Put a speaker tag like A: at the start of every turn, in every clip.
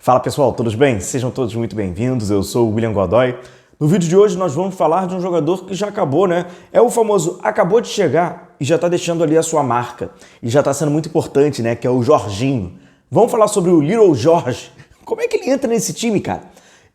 A: Fala pessoal, todos bem? Sejam todos muito bem-vindos, eu sou o William Godoy. No vídeo de hoje nós vamos falar de um jogador que já acabou, né? É o famoso acabou de chegar e já está deixando ali a sua marca. E já está sendo muito importante, né? Que é o Jorginho. Vamos falar sobre o Little Jorge. Como é que ele entra nesse time, cara?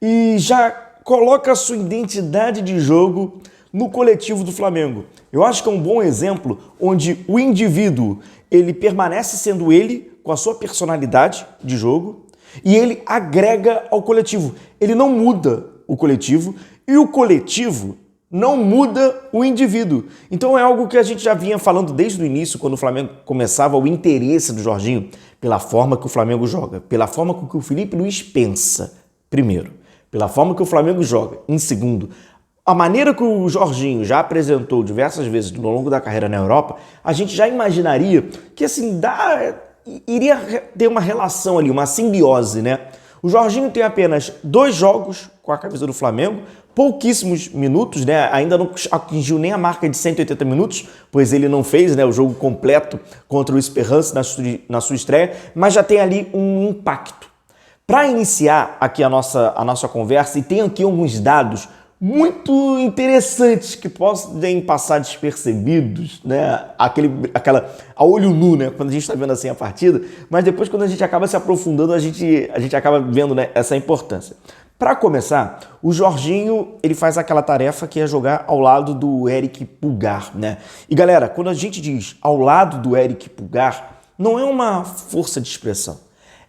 A: E já coloca a sua identidade de jogo no coletivo do Flamengo. Eu acho que é um bom exemplo onde o indivíduo, ele permanece sendo ele, com a sua personalidade de jogo, e ele agrega ao coletivo. Ele não muda o coletivo e o coletivo não muda o indivíduo. Então é algo que a gente já vinha falando desde o início, quando o Flamengo começava, o interesse do Jorginho pela forma que o Flamengo joga, pela forma com que o Felipe Luiz pensa, primeiro, pela forma que o Flamengo joga, em segundo, a maneira que o Jorginho já apresentou diversas vezes no longo da carreira na Europa, a gente já imaginaria que assim iria ter uma relação ali, uma simbiose, né? O Jorginho tem apenas 2 jogos com a camisa do Flamengo, pouquíssimos minutos, né? Ainda não atingiu nem a marca de 180 minutos, pois ele não fez, né, o jogo completo contra o Esperance na sua estreia, mas já tem ali um impacto. Para iniciar aqui a nossa conversa, e tem aqui alguns dados muito interessantes que podem passar despercebidos, né? Aquela a olho nu, né? Quando a gente está vendo assim a partida, mas depois quando a gente acaba se aprofundando, a gente acaba vendo, né, essa importância. Para começar, o Jorginho, ele faz aquela tarefa que é jogar ao lado do Eric Pulgar, né? E galera, quando a gente diz ao lado do Eric Pulgar, não é uma força de expressão,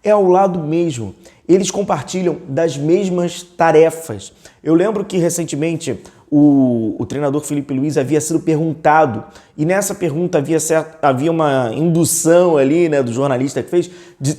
A: é ao lado mesmo. Eles compartilham das mesmas tarefas. Eu lembro que recentemente o treinador Felipe Luiz havia sido perguntado, e nessa pergunta havia uma indução ali, né, do jornalista que fez,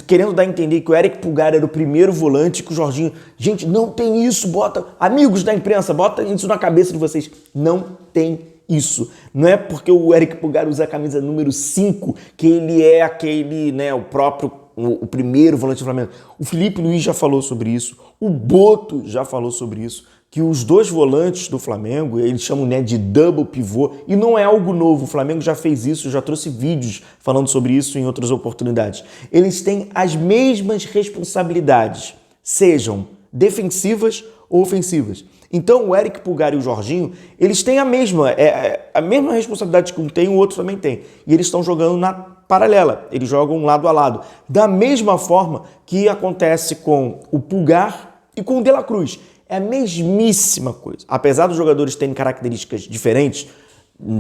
A: querendo dar a entender que o Eric Pulgar era o primeiro volante, que o Jorginho... Gente, não tem isso, amigos da imprensa, bota isso na cabeça de vocês. Não tem isso. Não é porque o Eric Pulgar usa a camisa número 5 que ele é aquele, né, o primeiro volante do Flamengo. O Felipe Luiz já falou sobre isso, o Boto já falou sobre isso, que os 2 volantes do Flamengo, eles chamam, né, de double pivô, e não é algo novo, o Flamengo já fez isso, já trouxe vídeos falando sobre isso em outras oportunidades. Eles têm as mesmas responsabilidades, sejam defensivas ou ofensivas. Então o Eric Pulgar e o Jorginho, eles têm a mesma responsabilidade que um tem, o outro também tem. E eles estão jogando na paralela, eles jogam lado a lado. Da mesma forma que acontece com o Pulgar e com o De La Cruz. É a mesmíssima coisa. Apesar dos jogadores terem características diferentes,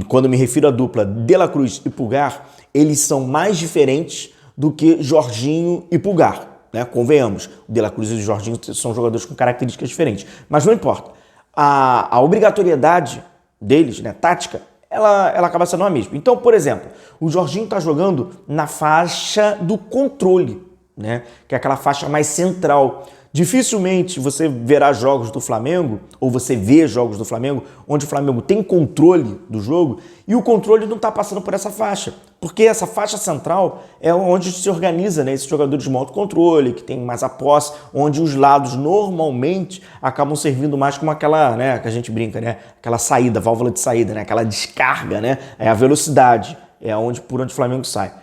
A: quando eu me refiro à dupla De La Cruz e Pulgar, eles são mais diferentes do que Jorginho e Pulgar, né? Convenhamos, o De La Cruz e o Jorginho são jogadores com características diferentes. Mas não importa. A obrigatoriedade deles, né, tática, ela acaba sendo a mesma. Então, por exemplo, o Jorginho está jogando na faixa do controle, né, que é aquela faixa mais central. Dificilmente você verá jogos do Flamengo, ou você vê jogos do Flamengo, onde o Flamengo tem controle do jogo e o controle não está passando por essa faixa. Porque essa faixa central é onde se organiza, né, esses jogadores de alto controle, que tem mais a posse, onde os lados normalmente acabam servindo mais como aquela, né, que a gente brinca, né, aquela saída, válvula de saída, né, aquela descarga, né, é a velocidade, é por onde o Flamengo sai.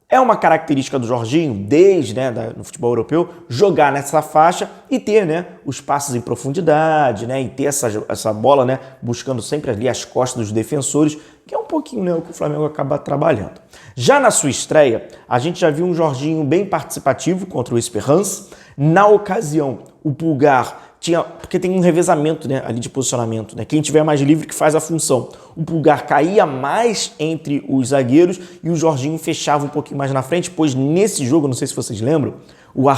A: É uma característica do Jorginho, desde, né, no futebol europeu, jogar nessa faixa e ter, né, os passes em profundidade, né, e ter essa bola, né, buscando sempre ali as costas dos defensores, que é um pouquinho, né, o que o Flamengo acaba trabalhando. Já na sua estreia, a gente já viu um Jorginho bem participativo contra o Esperance. Na ocasião, o Pulgar porque tem um revezamento, né, ali de posicionamento, né? Quem tiver mais livre que faz a função. O Pulgar caía mais entre os zagueiros e o Jorginho fechava um pouquinho mais na frente, pois nesse jogo, não sei se vocês lembram, o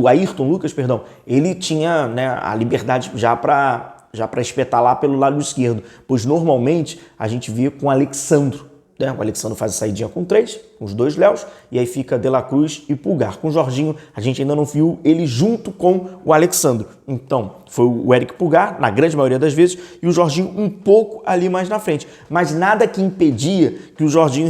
A: Ayrton Lucas, perdão, ele tinha, né, a liberdade já para espetar lá pelo lado esquerdo, pois normalmente a gente via com o Alexandro. Né? O Alexandre faz a saidinha com 3, com os 2 Léos, e aí fica De La Cruz e Pulgar. Com o Jorginho, a gente ainda não viu ele junto com o Alexandre. Então, foi o Eric Pulgar, na grande maioria das vezes, e o Jorginho um pouco ali mais na frente. Mas nada que impedia que o Jorginho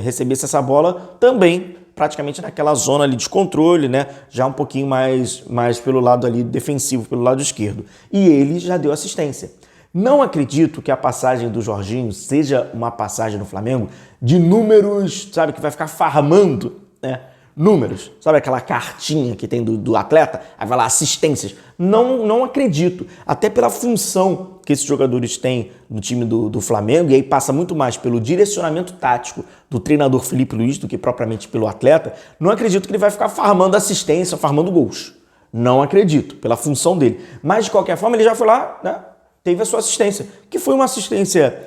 A: recebesse essa bola também, praticamente naquela zona ali de controle, né? Já um pouquinho mais pelo lado ali defensivo, pelo lado esquerdo. E ele já deu assistência. Não acredito que a passagem do Jorginho seja uma passagem no Flamengo de números, sabe, que vai ficar farmando, né? Números, sabe aquela cartinha que tem do atleta? Aí vai lá, assistências. Não acredito. Até pela função que esses jogadores têm no time do Flamengo, e aí passa muito mais pelo direcionamento tático do treinador Felipe Luiz do que propriamente pelo atleta, não acredito que ele vai ficar farmando assistência, farmando gols. Não acredito, pela função dele. Mas, de qualquer forma, ele já foi lá, né? Teve a sua assistência, que foi uma assistência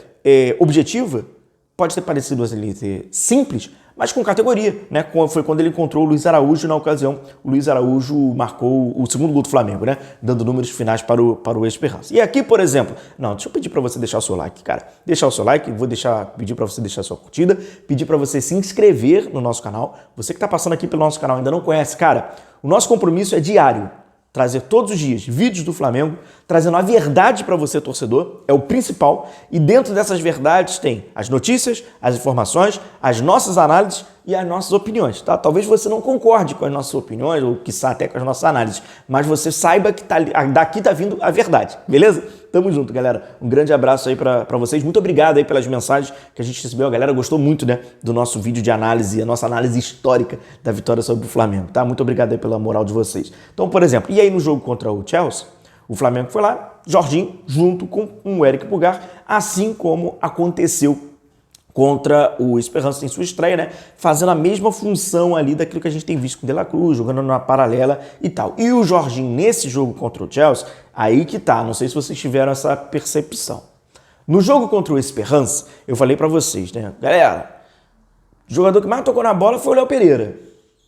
A: objetiva, pode ter parecido ali simples, mas com categoria, né? Foi quando ele encontrou o Luiz Araújo na ocasião. O Luiz Araújo marcou o segundo gol do Flamengo, né? Dando números finais para o Esperança. E aqui, por exemplo, deixa eu pedir para você deixar o seu like, cara. Deixar o seu like, pedir para você deixar a sua curtida, pedir para você se inscrever no nosso canal. Você que está passando aqui pelo nosso canal e ainda não conhece, cara, o nosso compromisso é diário. Trazer todos os dias vídeos do Flamengo, trazendo a verdade para você, torcedor, é o principal. E dentro dessas verdades tem as notícias, as informações, as nossas análises e as nossas opiniões, tá? Talvez você não concorde com as nossas opiniões, ou quiçá até com as nossas análises, mas você saiba que daqui tá vindo a verdade, beleza? Tamo junto, galera. Um grande abraço aí para vocês. Muito obrigado aí pelas mensagens que a gente recebeu. A galera gostou muito, né, do nosso vídeo de análise, a nossa análise histórica da vitória sobre o Flamengo, tá? Muito obrigado aí pela moral de vocês. Então, por exemplo, e aí no jogo contra o Chelsea, o Flamengo foi lá, Jorginho, junto com o Eric Pulgar, assim como aconteceu contra o Esperança em sua estreia, né? Fazendo a mesma função ali daquilo que a gente tem visto com o De La Cruz, jogando na paralela e tal. E o Jorginho, nesse jogo contra o Chelsea, aí que tá, não sei se vocês tiveram essa percepção. No jogo contra o Esperança, eu falei pra vocês, né? Galera, o jogador que mais tocou na bola foi o Léo Pereira.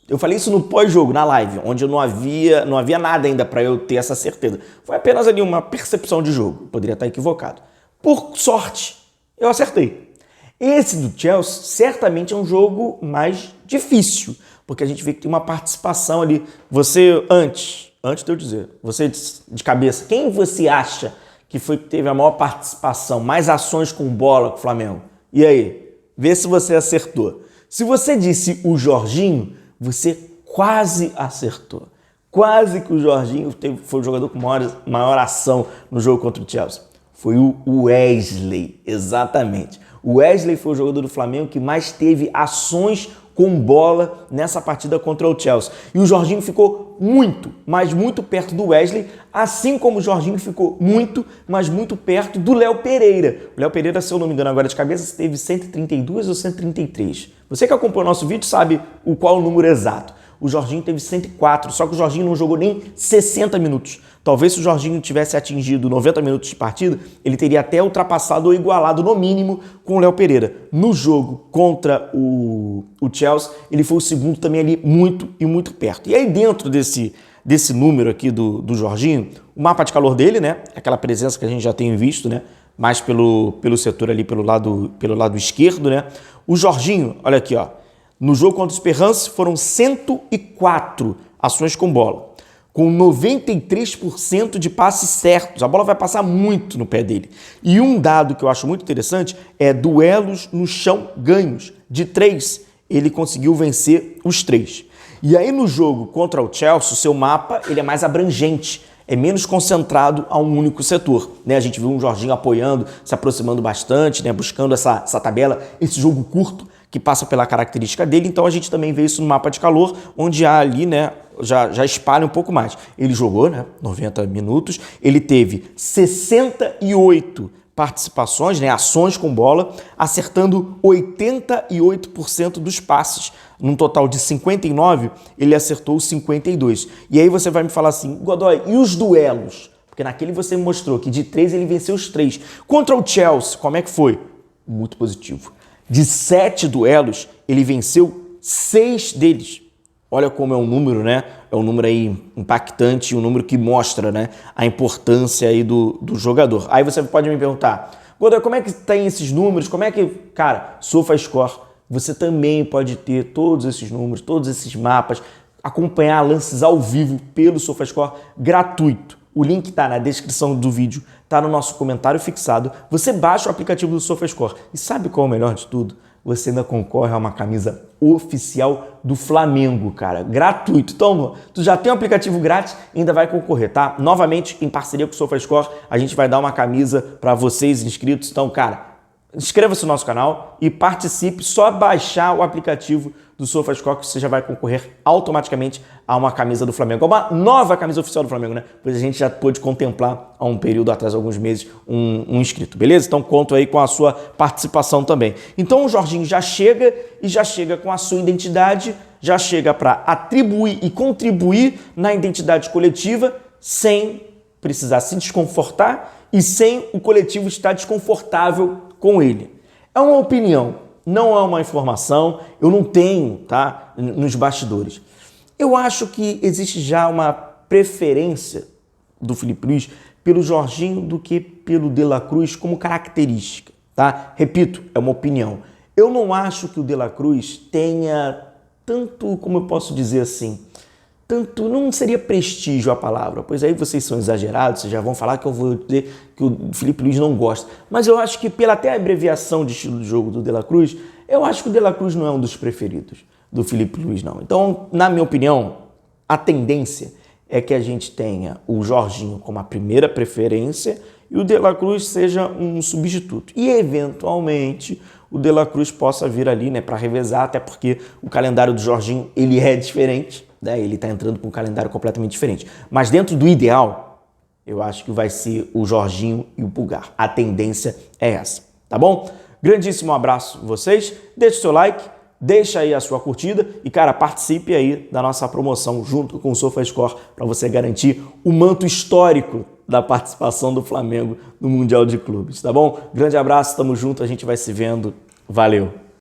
A: Eu falei isso no pós-jogo, na live, onde eu não havia nada ainda pra eu ter essa certeza. Foi apenas ali uma percepção de jogo. Poderia estar equivocado. Por sorte, eu acertei. Esse do Chelsea certamente é um jogo mais difícil, porque a gente vê que tem uma participação ali. Você, antes de eu dizer, você de cabeça, quem você acha que foi que teve a maior participação, mais ações com bola com o Flamengo? E aí? Vê se você acertou. Se você disse o Jorginho, você quase acertou. Quase que o Jorginho foi o jogador com maior ação no jogo contra o Chelsea. Foi o Wesley, exatamente. O Wesley foi o jogador do Flamengo que mais teve ações com bola nessa partida contra o Chelsea. E o Jorginho ficou muito, mas muito perto do Wesley, assim como o Jorginho ficou muito, mas muito perto do Léo Pereira. O Léo Pereira, se eu não me engano agora de cabeça, teve 132 ou 133. Você que acompanha o nosso vídeo sabe qual o número exato. O Jorginho teve 104, só que o Jorginho não jogou nem 60 minutos. Talvez se o Jorginho tivesse atingido 90 minutos de partida, ele teria até ultrapassado ou igualado, no mínimo, com o Léo Pereira. No jogo contra o Chelsea, ele foi o segundo também ali muito e muito perto. E aí dentro desse número aqui do Jorginho, o mapa de calor dele, né? Aquela presença que a gente já tem visto, né? Mais pelo setor ali, pelo lado esquerdo, né? O Jorginho, olha aqui, ó. No jogo contra o Esperança foram 104 ações com bola, com 93% de passes certos. A bola vai passar muito no pé dele. E um dado que eu acho muito interessante é duelos no chão ganhos. De 3, ele conseguiu vencer os 3. E aí no jogo contra o Chelsea, o seu mapa ele é mais abrangente, é menos concentrado a um único setor, né? A gente viu um Jorginho apoiando, se aproximando bastante, né? Buscando essa tabela, esse jogo curto, que passa pela característica dele, então a gente também vê isso no mapa de calor, onde há ali, né, já espalha um pouco mais. Ele jogou, né, 90 minutos, ele teve 68 participações, né, ações com bola, acertando 88% dos passes. Num total de 59, ele acertou 52. E aí você vai me falar assim, Godoy, e os duelos? Porque naquele você me mostrou que de 3 ele venceu os 3. Contra o Chelsea, como é que foi? Muito positivo. De 7 duelos, ele venceu 6 deles. Olha como é um número, né? É um número aí impactante, um número que mostra, né, a importância aí do jogador. Aí você pode me perguntar, Godoy, como é que tem esses números? Como é que, cara, SofaScore, você também pode ter todos esses números, todos esses mapas, acompanhar lances ao vivo pelo SofaScore gratuito. O link está na descrição do vídeo, está no nosso comentário fixado. Você baixa o aplicativo do SofaScore. E sabe qual é o melhor de tudo? Você ainda concorre a uma camisa oficial do Flamengo, cara. Gratuito. Então, tu já tem um aplicativo grátis e ainda vai concorrer, tá? Novamente, em parceria com o SofaScore, a gente vai dar uma camisa para vocês inscritos. Então, cara, inscreva-se no nosso canal e participe. Só baixar o aplicativo do SofaScore que você já vai concorrer automaticamente a uma camisa do Flamengo. É uma nova camisa oficial do Flamengo, né? Pois a gente já pôde contemplar há um período atrás, alguns meses, um inscrito, beleza? Então conto aí com a sua participação também. Então o Jorginho já chega e já chega com a sua identidade, já chega para atribuir e contribuir na identidade coletiva sem precisar se desconfortar e sem o coletivo estar desconfortável com ele. É uma opinião, não é uma informação, eu não tenho, tá, nos bastidores. Eu acho que existe já uma preferência do Filipe Luís pelo Jorginho do que pelo De La Cruz como característica, tá? Repito, é uma opinião. Eu não acho que o De La Cruz tenha tanto, como eu posso dizer assim, tanto, não seria prestígio a palavra, pois aí vocês são exagerados, vocês já vão falar que eu vou dizer que o Filipe Luís não gosta. Mas eu acho que pela até a abreviação de estilo de jogo do De La Cruz, eu acho que o De La Cruz não é um dos preferidos do Filipe Luís, não. Então, na minha opinião, a tendência é que a gente tenha o Jorginho como a primeira preferência e o De La Cruz seja um substituto. E, eventualmente, o De La Cruz possa vir ali, né, para revezar, até porque o calendário do Jorginho ele é diferente, né? Ele está entrando com um calendário completamente diferente. Mas dentro do ideal, eu acho que vai ser o Jorginho e o Pulgar. A tendência é essa, tá bom? Grandíssimo abraço a vocês, deixe o seu like, deixa aí a sua curtida e, cara, participe aí da nossa promoção junto com o SofaScore para você garantir o manto histórico da participação do Flamengo no Mundial de Clubes, tá bom? Grande abraço, tamo junto, a gente vai se vendo, valeu!